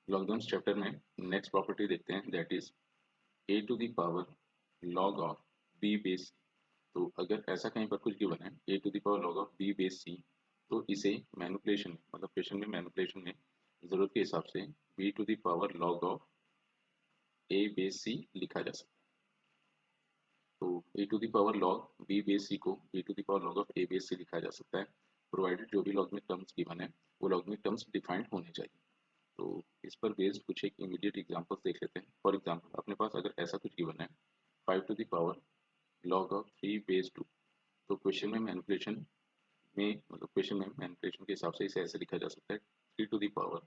Logarithms chapter में next property देखते हैं, that is a to the power log of b base c। तो अगर ऐसा कहीं पर कुछ गिवन है a to the power log of b base c, तो इसे मैनिपुलेशन में मतलब क्वेश्चन में मैनिपुलेशन में जरूरत के हिसाब से b to the power log of a base c लिखा जा सकता है। तो a to the power log b base c को b to the power log of a base c लिखा जा सकता है, प्रोवाइडेड जो भी लॉगरिथमिक टर्म्स गिवन है वो लॉगरिथमिक टर्म्स डिफाइंड होने चाहिए। तो इस पर बेस्ड कुछ एक इमीडिएट एग्जांपल्स देख लेते हैं। फॉर एग्जांपल अपने पास अगर ऐसा कुछ गिवन है 5 to the power log of 3 base 2, तो क्वेश्चन में मैनिपुलेशन में मतलब क्वेश्चन में मैनिपुलेशन के हिसाब से इसे ऐसे लिखा जा सकता है 3 to the power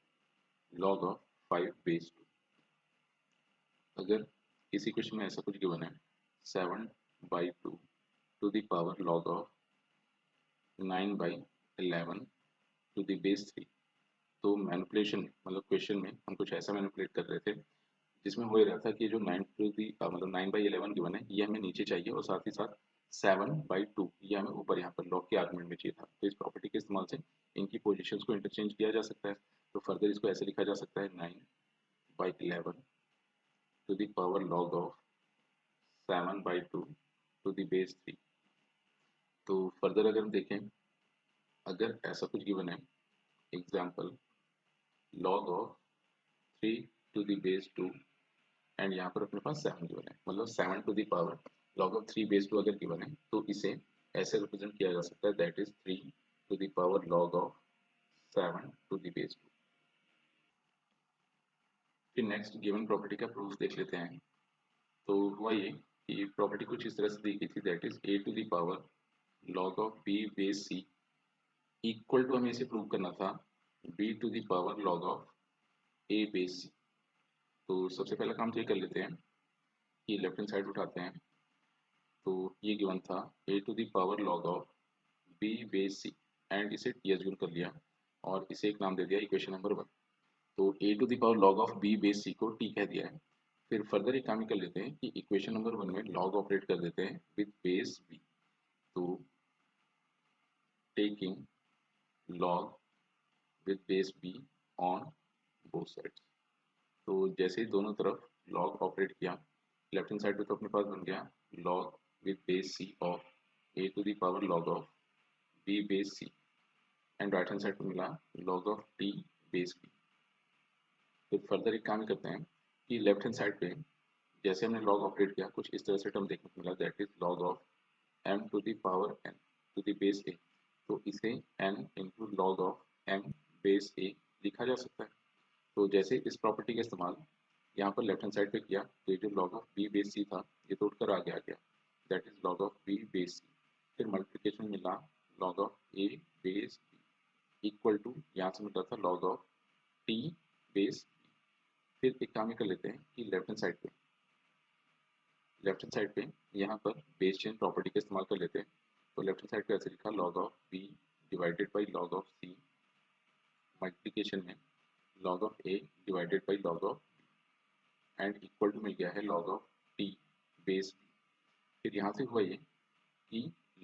log of 5 base 2। अगर इसी क्वेश्चन में ऐसा कुछ गिवन है 7/2 to the power log of 9/11 to the base 3, तो मैनिपुलेशन मतलब क्वेश्चन में हम कुछ ऐसा मैनिपुलेट कर रहे थे जिसमें हो रहा था कि जो 9/11 गिवन है ये हमें नीचे चाहिए और साथ ही साथ 7/2 ये हमें ऊपर यहाँ पर लॉग के आर्गुमेंट में चाहिए था। तो इस प्रॉपर्टी के इस्तेमाल से इनकी पोजीशंस को इंटरचेंज किया जा सकता है। तो फर्दर इसको ऐसे लिखा जा सकता है 9/11 to the power log of 7/2 to the base 3। तो फर्दर अगर हम देखें, अगर ऐसा कुछ गिवन है example log of 3 to the base 2 and यहाँ पर अपने पास 7 गिवन है, मतलब 7 to the power log of 3 base 2 अगर गिवन है तो इसे ऐसे रिप्रेजेंट किया जा सकता है, that is 3 to the power log of 7 to the base 2। फिर नेक्स्ट गिवन प्रॉपर्टी का प्रूफ देख लेते हैं। तो हुआ ये कि प्रॉपर्टी कुछ इस तरह से दी गई थी, that is a to the power log of b base c equal to, हमें इसे प्रूव करना था b to the power log of a base c। तो सबसे पहला काम तो ये कर लेते हैं कि लेफ्ट हैंड साइड उठाते हैं। तो ये गिवन था a to the power log of b base c and इसे t एज्यूम कर लिया और इसे एक नाम दे दिया इक्वेशन नंबर 1। तो a to the power log of b base c को t कह दिया है। फिर फर्दर एक काम ही कर लेते हैं कि इक्वेशन नंबर 1 में log ऑपरेट कर देते हैं विद बेस b। तो taking log with base b on both sides. तो जैसे ही दोनों तरफ log ऑपरेट किया, लेफ्ट हैंड साइड पे तो अपने पास बन गया log with base c of a to the power log of b base c and right hand side पे मिला log of t base b। फिर फर्दर एक काम करते हैं कि लेफ्ट हैंड साइड पे जैसे हमने log ऑपरेट किया कुछ इस तरह से टर्म देखने को मिला, that is log of m to the power n to the base a। तो इसे n into log of m base a लिखा जा सकता है। तो जैसे इस प्रॉपर्टी का इस्तेमाल यहाँ पर लेफ्ट हैंड साइड पे किया तो ये जो log of b base c था ये तोड़कर आगे आ गया, that is log of b base c। फिर मल्टीप्लिकेशन मिला log of a base b equal to यहाँ से मिला था log of t base b। फिर एक काम ही कर लेते हैं कि लेफ्ट हैंड साइड पे यहाँ पर बेस चेन प्रॉपर्टी का इस्तेमाल कर लेते हैं। तो लेफ्ट हैंड साइड पे ऐसे लिखा log of b divided by log of c multiplication में log of a divided by log of and equal to मिल गया है log of t base b। फिर यहाँ से हुआ ये कि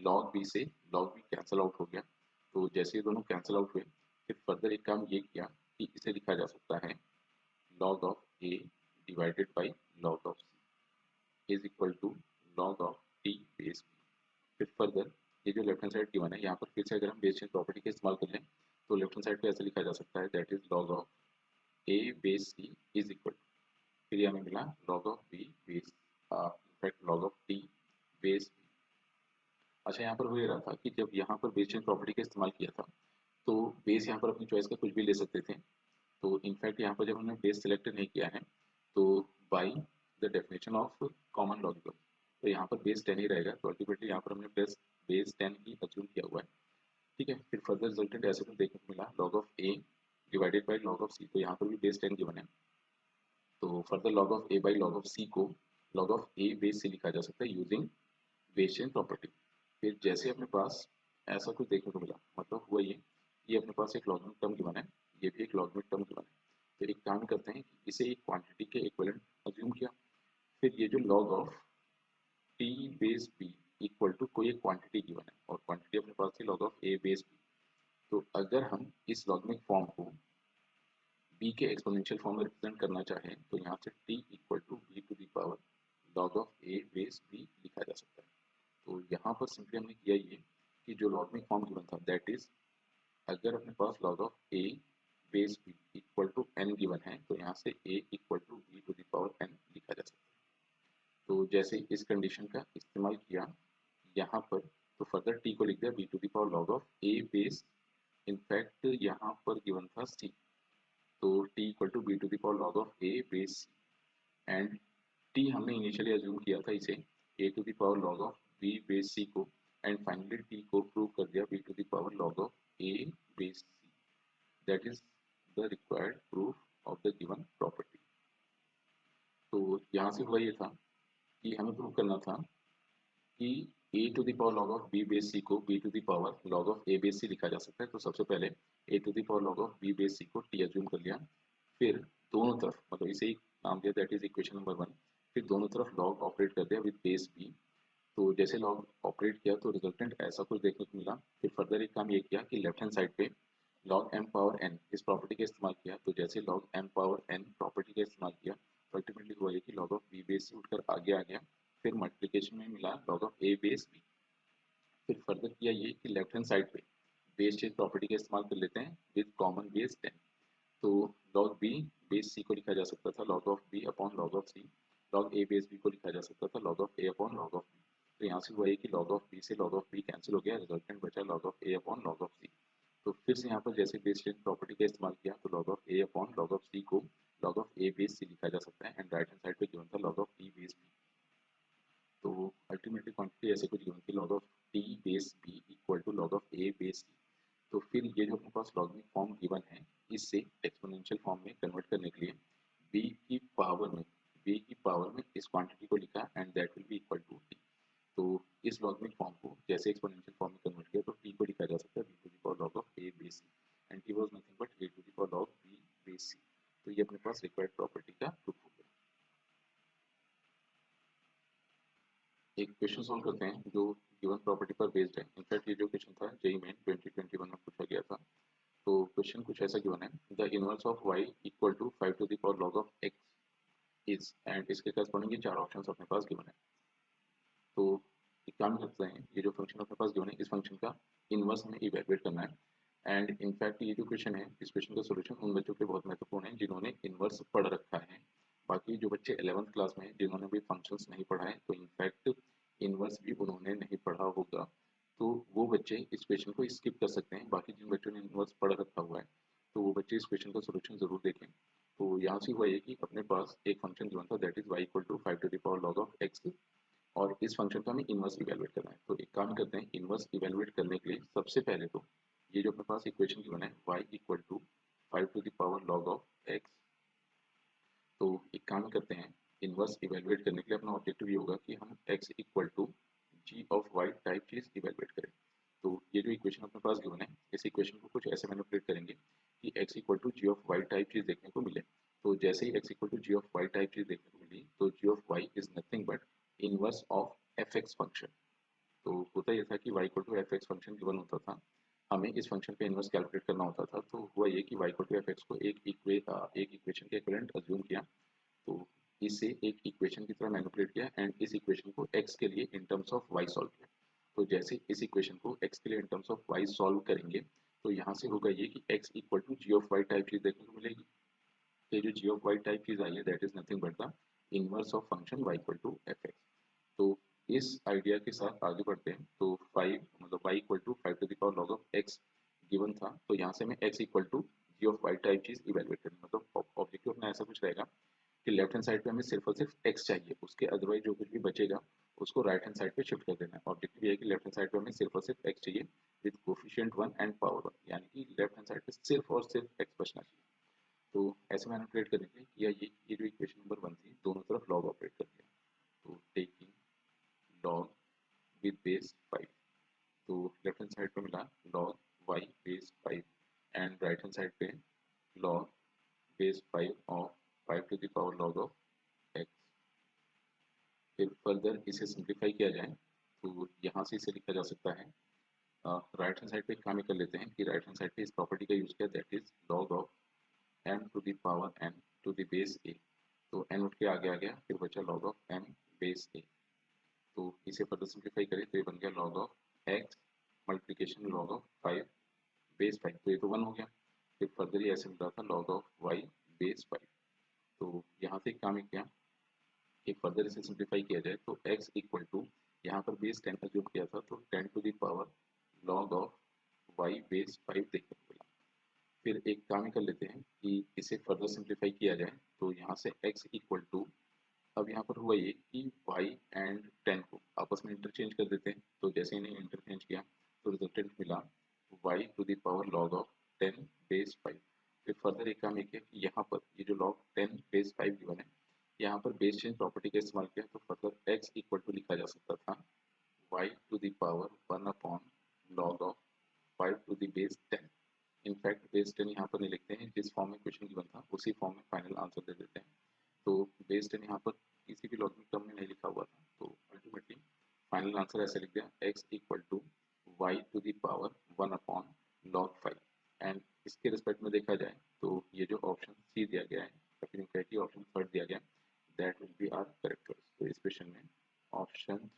log b से log b कैंसिल आउट हो गया। तो जैसे ये दोनों कैंसिल आउट हुए फिर फर्दर एक काम ये किया कि इसे लिखा जा सकता है log of a divided by log of c is equal to log of t base b। फिर फर्दर ये जो लेफ्ट हैंड साइड गिवन है यहाँ पर फिर से अगर हम बेस चेन प्रॉपर्टी का इस्तेमाल करें तो लेफ्ट हैंड साइड पे ऐसे लिखा जा सकता है, that is log of a base c is equal, फिर ये हमें मिला log of b base in fact log of t base b। अच्छा, यहाँ पर हो रहा था कि जब यहाँ पर बेस चेन प्रॉपर्टी का इस्तेमाल किया था तो बेस यहाँ पर अपनी चॉइस का कुछ भी ले सकते थे। तो इनफैक्ट यहाँ पर जब हमने बेस सिलेक्ट नहीं किया है तो by the definition of common logical तो यहाँ पर बेस 10 ही रहेगा। तो अल्टीमेटली यहाँ पर हमने बेस 10 ही अज्यूम किया हुआ है, ठीक है। फिर फर्दर रिजल्टेंट ऐसे कुछ देखने को मिला log of a divided by log of c। तो यहाँ पर भी बेस 10 गिवन है तो further log of a by log of c को log of a base c लिखा जा सकता है यूजिंग बेस चेन प्रॉपर्टी। फिर जैसे अपने पास ऐसा कुछ देखने को मिला, मतलब हुआ ये अपने पास एक लॉगरिथमिक टर्म गिवन है, ये भी एक लॉगरिथमिक टर्म गिवन है। तो एक काम करते हैं कि इसे एक क्वांटिटी के इक्विवेलेंट अज्यूम किया। फिर ये जो log of t base b equal to कोई एक क्वांटिटी गिवन है और क्वांटिटी अपने पास थी log of a base b। तो अगर हम इस लॉगरिथमिक फॉर्म को b के एक्सपोनेंशियल फॉर्म में रिप्रेजेंट करना चाहें तो यहाँ से t equal to b to the power log of a base b लिखा जा सकता है। तो यहाँ पर सिंपली हमने किया ये कि जो लॉगरिथमिक फॉर्म गिवन था दैट इज, अगर अपने पास log of a base b equal to n given है तो यहाँ से a equal to b to the power n लिखा जा सकता है। तो जैसे इस कंडीशन का इस्तेमाल किया यहाँ पर, तो फर्दर t को लिख दिया b to the power log of a base, in fact यहाँ पर गिवन था c, तो t equal to b to the power log of a base c, and t हमने इनिशियली अज्यूम किया था इसे a to the power log of b base c को, and finally t को प्रूव कर दिया b to the power log of a base c, that is the required proof of the given property. तो यहाँ से हुआ ये था कि हमें प्रूव करना था कि a to the power log of b base c को b to the power log of a base c लिखा जा सकता है। तो सबसे पहले a to the power log of b base c को t अज्यूम कर लिया, फिर दोनों तरफ मतलब इसे एक नाम दिया दैट इज इक्वेशन नंबर 1, फिर दोनों तरफ log ऑपरेट कर दिया विद बेस b। तो जैसे log ऑपरेट किया तो रिजल्टेंट ऐसा कुछ देखने को मिला। फिर फर्दर एक काम ये किया कि लेफ्ट हैंड साइड पे log m पावर n इस प्रॉपर्टी का इस्तेमाल किया। तो जैसे log m power n property का इस्तेमाल किया तो अल्टीमेटली हुआ ये कि log of b base c उठकर आगे आ गया, फिर मल्टीप्लिकेशन में मिला log of a base b। फिर फर्दर किया ये कि लेफ्ट हैंड साइड पे बेस चेंज प्रॉपर्टी का इस्तेमाल कर लेते हैं विद कॉमन बेस 10। तो log b बेस c को लिखा जा सकता था log of b upon log of c, log a base b को लिखा जा सकता था log of a upon log of b। तो यहाँ से हुआ ये कि log ऑफ b से log ऑफ b कैंसिल हो गया, रिजल्टेंट बचा log of a upon log of c। तो फिर से यहाँ पर जैसे बेस चेंज प्रॉपर्टी का इस्तेमाल किया तो log of a upon log of c को log of a base c लिखा जा सकता है, एंड राइट हैंड साइड पे गिवन था log of t base b। तो अल्टीमेटली क्वांटिटी ऐसे कुछ गिवन थी log of t base b equal to log of a base c। तो फिर ये जो अपने पास लॉगरिथमिक फॉर्म गिवन है इससे एक्सपोनेंशियल फॉर्म में कन्वर्ट करने के लिए b की पावर में इस क्वांटिटी को लिखा and that will be equal to t। तो इस लॉगरिथमिक फॉर्म को जैसे एक्सपोनेंशियल फॉर्म में कन्वर्ट किया तो t को लिखा जा सकता है b to the power log of a base c, and t was nothing but a to the power log b base c। तो ये अपने पास रिक्वायर्ड प्रॉपर्टी का प्रूफ हो गया। एक क्वेश्चन सॉल्व करते हैं जो गिवन प्रॉपर्टी पर बेस्ड है। इनफैक्ट ये जो क्वेश्चन था जेईई मेन 2021 में पूछा गया था। तो क्वेश्चन कुछ ऐसा गिवन है, the inverse of y equal to 5 to the power log of x is, and इसके करस्पॉन्डिंग ये चार ऑप्शंस अपने पास गिवन है। तो एक काम करते हैं, ये जो फंक्शन अपने पास गिवन है इस फंक्शन का इनवर्स हमें इवैल्यूएट करना है। एंड इनफैक्ट ये जो क्वेश्चन है इस क्वेश्चन का सोल्यूशन उन बच्चों के बहुत महत्वपूर्ण है जिन्होंने इनवर्स पढ़ रखा है। बाकी जो बच्चे 11th क्लास में हैं जिन्होंने भी फंक्शंस नहीं पढ़ा है तो इनफैक्ट इनवर्स भी उन्होंने नहीं पढ़ा होगा, तो वो बच्चे इस क्वेश्चन को स्किप कर सकते हैं। बाकी जिन बच्चों ने इनवर्स पढ़ रखा हुआ है तो वो बच्चे इस क्वेश्चन का सोल्यूशन जरूर देखें। तो यहाँ से हुआ ये कि अपने पास एक फंक्शन गिवन था that is y equal to 5 to the power log of x, और इस फंक्शन का हमें इनवर्स इवैल्यूएट करना है। तो एक काम करते हैं, इनवर्स इवैल्यूएट करने के लिए सबसे पहले तो ये जो अपने पास इक्वेशन गिवन है y equal to 5 to the power log of x, तो एक काम करते हैं, इनवर्स इवैल्यूएट करने के लिए अपना ऑब्जेक्टिव ये होगा कि हम x equal to g of y type चीज इवैल्यूएट करें। तो ये जो इक्वेशन अपने पास गिवन है इस इक्वेशन को कुछ ऐसे मैनिपुलेट करेंगे कि x equal to g of y type चीज देखने को मिले। तो जैसे ही x equal to g of y type चीज देखने को मिली तो g of y is nothing but inverse of fx function. तो होता यह था कि y equal to fx function given होता था, हमें इस फंक्शन पे इनवर्स कैलकुलेट करना होता था। तो हुआ ये कि y इक्वल टू fx को एक इक्वेशन के इक्विवेलेंट अज्यूम किया, तो इसे एक इक्वेशन की तरह मैनिपुलेट किया एंड इस इक्वेशन को x के लिए in terms of y solve किया। तो जैसे इस इक्वेशन को x के लिए in terms of y solve करेंगे तो यहाँ से होगा ये कि x equal to g of y type चीज देखने को मिलेगी। ये जो g ऑफ y टाइप चीज आई है that is nothing but the inverse of function y equal to fx। तो इस आइडिया के साथ आगे बढ़ते हैं। तो 5 मतलब y equal to 5 to the power log of x given था, तो यहाँ से हमें x equal to g of y type चीज इवैल्यूएट करनी है। मतलब ऑब्जेक्टिव अपना ऐसा कुछ रहेगा कि लेफ्ट हैंड साइड पे हमें सिर्फ और सिर्फ x चाहिए, उसके अदरवाइज जो कुछ भी बचेगा उसको राइट हैंड साइड पे शिफ्ट कर देना है। ऑब्जेक्टिव ये है कि लेफ्ट हैंड साइड पे हमें सिर्फ और सिर्फ x चाहिए विद कोफिशिएंट 1 एंड पावर 1, यानी कि लेफ्ट हैंड साइड पे सिर्फ और सिर्फ x बचना चाहिए। तो ऐसे मैनिपुलेट करने के लिए किया ये जो इक्वेशन नंबर 1 थी दोनों तरफ log ऑपरेट कर दिया। तो टेकिंग log with base 5, तो लेफ्ट हैंड साइड पे मिला log y base 5 and right hand side पे log base 5 of 5 to the power log of x। फिर फर्दर इसे सिंप्लीफाई किया जाए तो यहाँ से इसे लिखा जा सकता है, राइट हैंड साइड पे काम कर लेते हैं कि राइट हैंड साइड पे इस प्रॉपर्टी का यूज किया that is log of m to the power n to the base a, तो n उठ के आगे आ गया, फिर बचा log of m base a। तो इसे फर्दर सिंप्लीफाई करें तो ये बन गया log of x multiplication log of 5 base 5, तो ये तो 1 हो गया। फिर फर्दर ये ऐसे मिल रहा था log ऑफ y बेस 5। तो यहाँ से काम किया कि फर्दर इसे सिंप्लीफाई किया जाए तो x इक्वल टू, यहाँ पर बेस 10 अज्यूम किया था तो 10 to the power log of y base 5 देखने को मिला। फिर एक काम ही कर लेते हैं कि इसे फर्दर सिंप्लीफाई किया जाए तो यहाँ से x इक्वल टू, अब यहाँ पर हुआ ये कि y एंड 10 को आपस में इंटरचेंज कर देते हैं। तो जैसे इन्हें इंटरचेंज किया तो रिजल्टेंट मिला y to the power log of 10 base 5। फिर फर्दर एक काम ये किया कि यहाँ पर ये जो log 10 बेस 5 गिवन है, यहाँ पर बेस चेंज प्रॉपर्टी का इस्तेमाल किया तो फर्दर x इक्वल टू लिखा जा सकता था y to the power 1 upon log of 5 to the base 10। In fact base 10 यहाँ पर नहीं लिखते हैं, जिस फॉर्म में क्वेश्चन गिवन था उसी फॉर्म में फाइनल आंसर दे देते हैं। तो बेस 10 यहाँ पर किसी भी लॉजिक टर्म में नहीं लिखा हुआ था, तो अल्टीमेटली फाइनल आंसर ऐसे लिख दिया x equal to y to the power 1 upon log 5। And इसके रिस्पेक्ट में देखा जाए तो ये जो ऑप्शन सी दिया गया है या फिर ऑप्शन थर्ड दिया गया, that will be our correct choice. तो इस क्वेश्चन में ऑप्शन